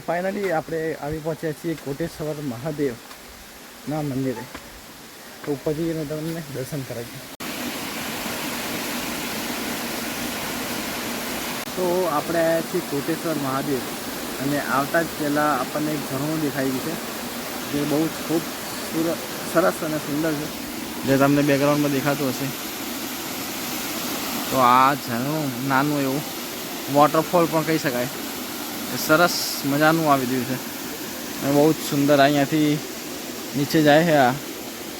Finally આપણે આવી પહોંચ્યા છીએ કોટેશ્વર મહાદેવના મંદિરે. તો ઉપર જઈને તમને દર્શન કરાવીએ. તો આપણે આવ્યા છીએ કોટેશ્વર મહાદેવ અને આવતા જ પહેલાં આપણને એક ઝરણું દેખાઈ ગયું છે જે બહુ જ ખૂબ સરસ અને સુંદર છે, જે તમને બેકગ્રાઉન્ડમાં દેખાતું હશે. તો આ ઝરણું નાનું એવું વોટરફોલ પણ કહી શકાય, સરસ મજાનું આવી રહ્યું છે અને બહુ જ સુંદર. અહીંયાથી નીચે જાય છે આ,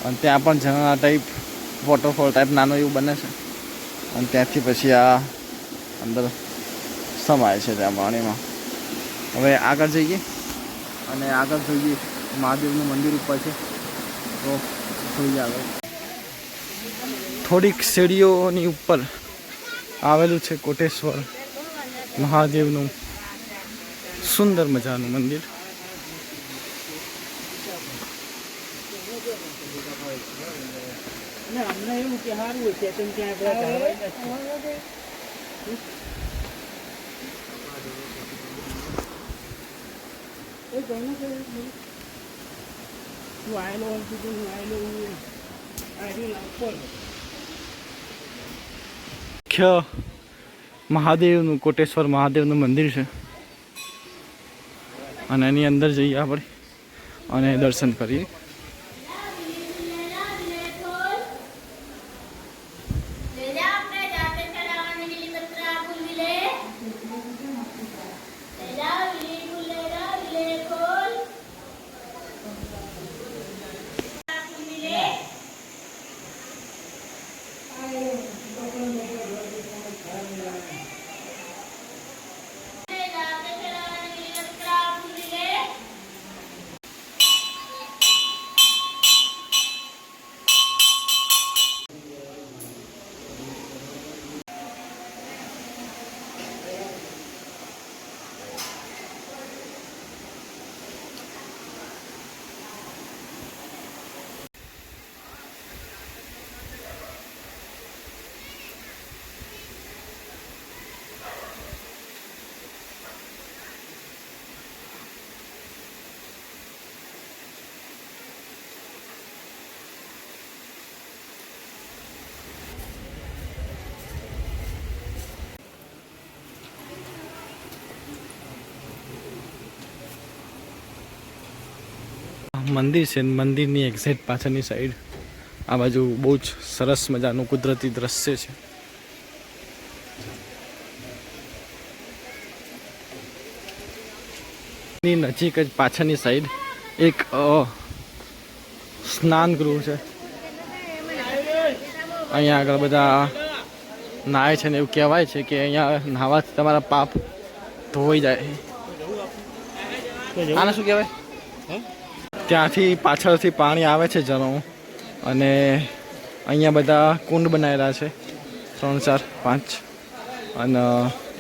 અને ત્યાં પણ ઝરણા ટાઈપ વોટરફોલ ટાઈપ નાનું એવું બને છે અને ત્યાંથી પછી આ અંદર સમાય છે ત્યાં પાણીમાં. હવે આગળ જઈએ અને આગળ જોઈએ મહાદેવનું મંદિર ઉપર છે, તો જોઈએ આગળ. થોડીક સીડીઓની ઉપર આવેલું છે કોટેશ્વર મહાદેવનું સુંદર મજાનું મંદિર. અમને એવું કે સારું છે તેમ ક્યાં મુખ્ય મહાદેવનું કોટેશ્વર મહાદેવનું મંદિર છે અને એની અંદર જઈએ આપણે અને દર્શન કરીએ. મંદિર છે, મંદિરની એક્ઝેક્ટ પાછળની સાઈડ આ બાજુ બહુ જ સરસ મજાનું કુદરતી દ્રશ્ય છે. નજીક જ પાછળની સાઈડ એક સ્નાન ગૃહ છે. અહીંયા આગળ બધા નાય છે ને એવું કહેવાય છે કે અહીંયા નહાવાથી તમારા પાપ ધોઈ જાય. આને શું કહેવાય? ત્યાંથી પાછળથી પાણી આવે છે ઝરણું, અને અહીંયા બધા કુંડ બનાવેલા છે 3, 4, 5, અને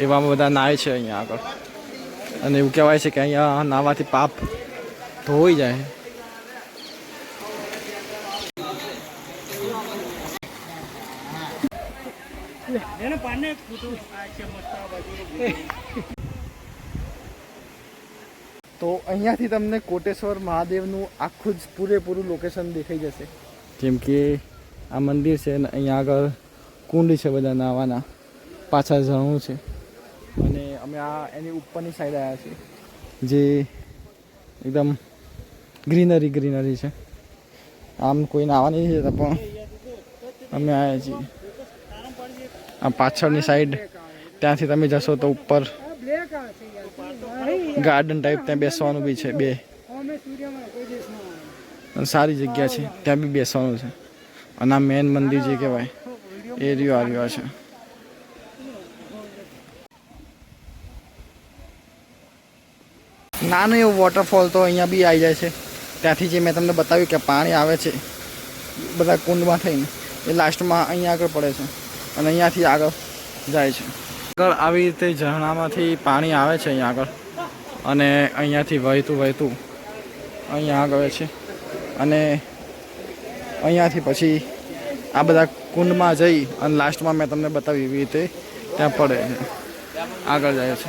એવામાં બધા નાય છે અહીંયા આગળ. અને એવું કહેવાય છે કે અહીંયા નાહવાથી પાપ ધોઈ જાય. તો અહીંયાથી તમને કોટેશ્વર મહાદેવનું આખું જ પૂરેપૂરું લોકેશન દેખાઈ જશે. જેમ કે આ મંદિર છે અને અહીંયા આગળ કુંડ છે બધા નાહવાના, પાછળ ઝરણું છે અને અમે આ એની ઉપરની સાઈડ આવ્યા છીએ જે એકદમ ગ્રીનરી છે. આમ કોઈ નાહવા નહીં જતા પણ અમે આવ્યા છીએ. આ પાછળની સાઈડ ત્યાંથી તમે જશો તો ઉપર ગાર્ડન ટાઈપ ત્યાં બેસવાનું બી છે, બે સારી જગ્યા છે, ત્યાં બી બેસવાનું છે. અને આ મેન મંદિર જે કહેવાય એ રહ્યો છે. નાનું એવું વોટરફોલ તો અહીંયા બી આવી જાય છે. ત્યાંથી જે મેં તમને બતાવ્યું કે પાણી આવે છે બધા કુંડમાં થઈને, એ લાસ્ટમાં અહીંયા આગળ પડે છે અને અહીંયાથી આગળ જાય છે. આગળ આવી રીતે ઝરણામાંથી પાણી આવે છે અહીંયા આગળ, અને અહીંયાથી વહેતું અહીંયા આગળ છે અને અહીંયાથી પછી આ બધા કુંડમાં જઈ અને લાસ્ટમાં મેં તમને બતાવી એવી રીતે ત્યાં પડે છે, આગળ જાય છે.